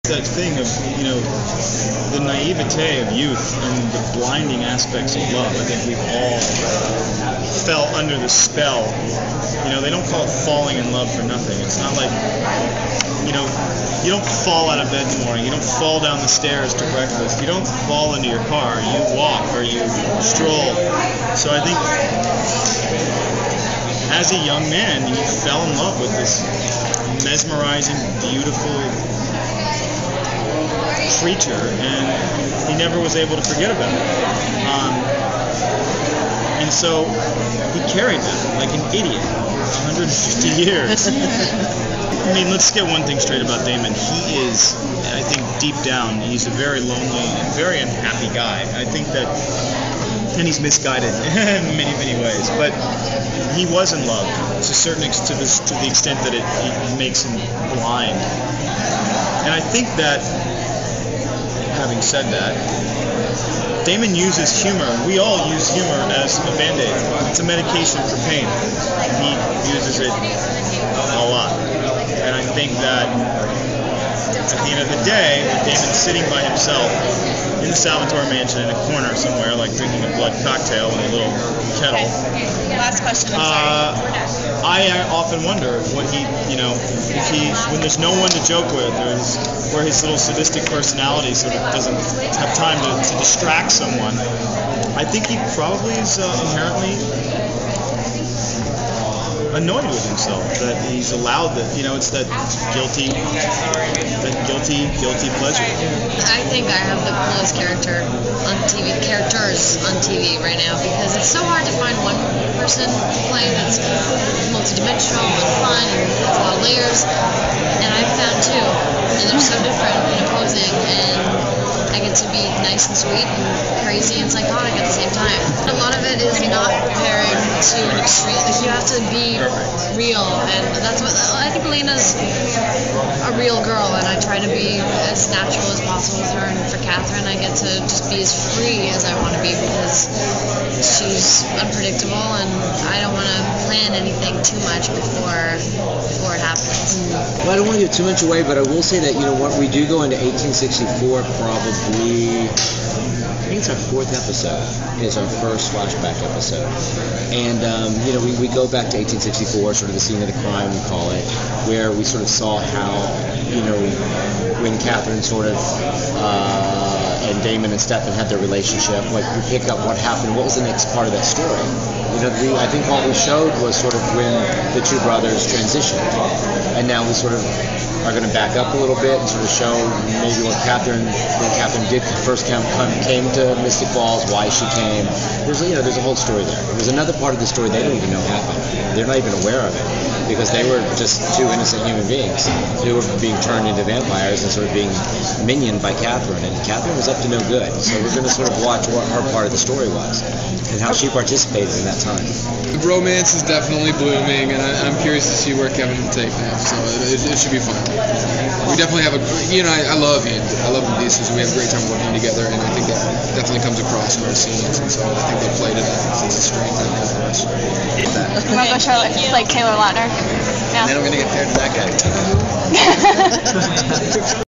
That thing of, the naivete of youth and the blinding aspects of love. I think we've all fell under the spell. They don't call it falling in love for nothing. It's not like, you don't fall out of bed in the morning. You don't fall down the stairs to breakfast. You don't fall into your car. You walk or you stroll. So I think as a young man, he fell in love with this mesmerizing, beautiful creature, and he never was able to forget about it. And so he carried that like an idiot for 150 years. I mean, let's get one thing straight about Damon. He is, I think, deep down, he's a very lonely, very unhappy guy. I think that, and he's misguided in many, many ways, but he was in love to the extent that it makes him blind. And I think that, having said that, Damon uses humor. We all use humor as a band-aid. It's a medication for pain. He uses it a lot. And I think that at the end of the day, with Damon sitting by himself in the Salvatore mansion in a corner somewhere, like drinking a blood cocktail in a little kettle. Last question, I'm sorry. I often wonder what when there's no one to joke with, where his little sadistic personality sort of doesn't have time to distract someone. I think he probably is inherently annoyed with himself that he's allowed that. It's that guilty pleasure. I think I have the coolest characters on TV right now, because it's so hard to find one person to play that's multidimensional and fun and has a lot of layers, and I've found two, and they're so different and opposing, and I get to be nice and sweet and crazy and psychotic at the same time. A lot of it is not preparing to an extreme. Like, you have to be real, and that's what I think. Lena's a real girl, and I try to be as natural as possible with her. And for Catherine, I get to just be as free as I want to be, because she's unpredictable, and I don't want to plan anything too much before it happens. Well, I don't want to give too much away, but I will say that what we do go into 1864 probably. I think it's our fourth episode. It's our first flashback episode. And, we go back to 1864, sort of the scene of the crime, we call it, where we sort of saw how, when Catherine sort of, and Damon and Stefan had their relationship, like, we pick up what happened, what was the next part of that story. I think what we showed was sort of when the two brothers transitioned. And now we sort of are going to back up a little bit and sort of show maybe when Catherine did first came to Mystic Falls, why she came. There's a whole story there. There's another part of the story they don't even know happened. They're not even aware of it, because they were just two innocent human beings who were being turned into vampires and sort of being minioned by Catherine. And Catherine was up to no good. So we're going to sort of watch what her part of the story was and how she participated in that time. The romance is definitely blooming, and I'm curious to see where Kevin will take that. So it should be fun. We definitely have I love Ianem. I love him decent, so we have a great time working together, and I think that definitely comes across in our scenes, and so I think they played it as a strength and for us. You want to go Charlotte, like Taylor Lautner? Yeah. And then I'm going to get paired to that guy.